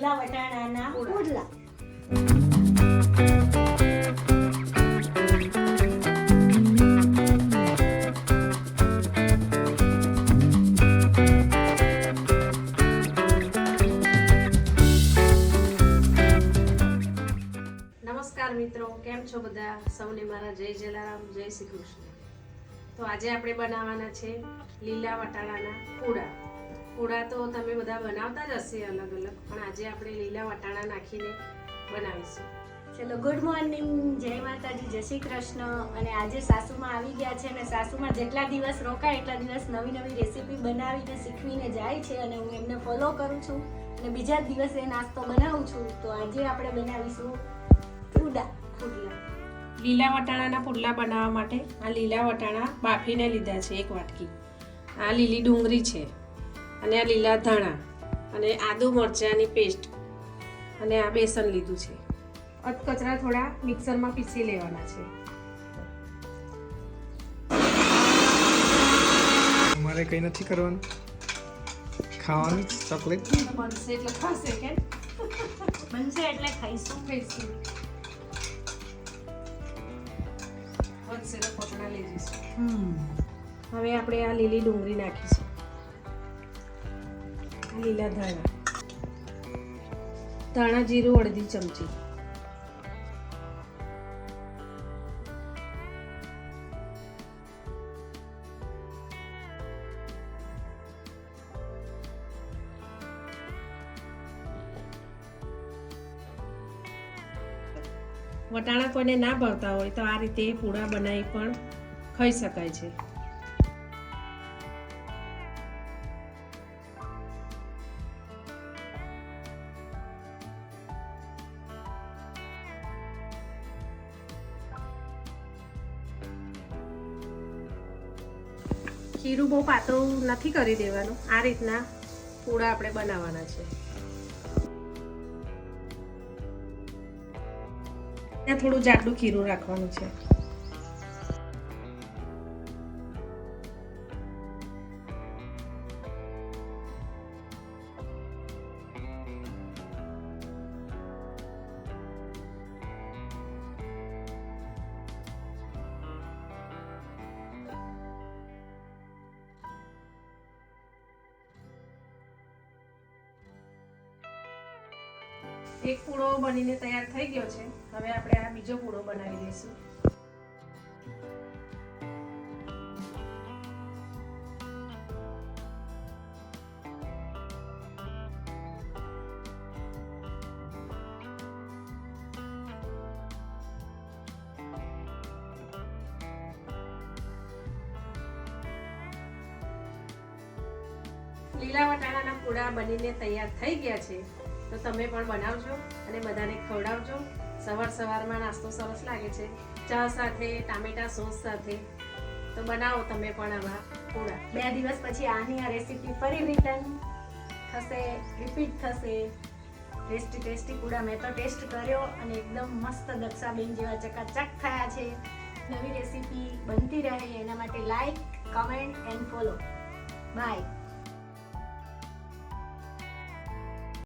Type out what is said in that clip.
લીલા વટાણાના પુડલા. નમસ્કાર મિત્રો, કેમ છો બધા? સૌને મારા જય જલારામ, જય શ્રી કૃષ્ણ. તો આજે આપણે બનાવવાના છે લીલા વટાણાના પૂડા. પૂડા તો તમે બધા બનાવતા જ હશે અલગ અલગ, પણ આજે આપણે લીલા વટાણા નાખીને બનાવીશું. ચલો, ગુડ મોર્નિંગ, જય માતાજી, જય શ્રી કૃષ્ણ. અને આજે સાસુમાં આવી ગયા છે અને સાસુમાં જેટલા દિવસ રોકાય એટલા દિવસ નવી નવી રેસીપી બનાવીને શીખવીને જાય છે અને હું એમને ફોલો કરું છું અને બીજા જ દિવસે નાસ્તો બનાવું છું. તો આજે આપણે બનાવીશું પુડલા. લીલા વટાણાના પુડલા બનાવવા માટે આ લીલા વટાણા બાફીને લીધા છે 1 વાટકી. આ લીલી ડુંગળી છે અને આ લીલા ધાણા અને આદુ મરચાંની પેસ્ટ અને આ બેસન લીધું છે. અધકચરા થોડા મિક્સરમાં પીસી લેવાના છે. અમારે કંઈ નથી કરવાનું, ખાવાનું ચોકલેટ બનશે એટલે ખાશે કે બનશે એટલે ખાઈશું. બનશે તો પકડા લઈ જઈશું. હવે આપણે આ લીલી ડુંગળી નાખીશું, આ લીલા ધાણા જીરું અડધી ચમચી, વટાણા કોઈને ના ભાવતા હોય તો આ રીતે પૂડા બનાવી પણ ખાઈ શકાય છે. ખીરું બહુ પાતળું નથી કરી દેવાનું, આ રીતના પૂડા આપણે બનાવવાના છે. ત્યાં થોડું જાડું ખીરું રાખવાનું છે. એક પૂડો બનીને તૈયાર થઈ ગયો છે. હવે આપણે આ બીજો પૂડો બનાવી દઈશું. લીલા વટાણાના પૂડા બનીને તૈયાર થઈ ગયા છે. તો તમે પણ બનાવજો અને બધાને ખવડાવજો. સવારમાં નાસ્તો સરસ લાગે છે, ચા સાથે, ટામેટા સોસ સાથે. તો બનાવો તમે પણ આવા પૂડા. 2 દિવસ પછી આની આ રેસીપી ફરી રિટર્ન થશે, રિપીટ થશે. ટેસ્ટી પૂડા મેં તો ટેસ્ટ કર્યો અને એકદમ મસ્ત દક્ષાબેન જેવા ચકાચક થયા છે. નવી રેસીપી બનતી રહે એના માટે like, comment and follow. By.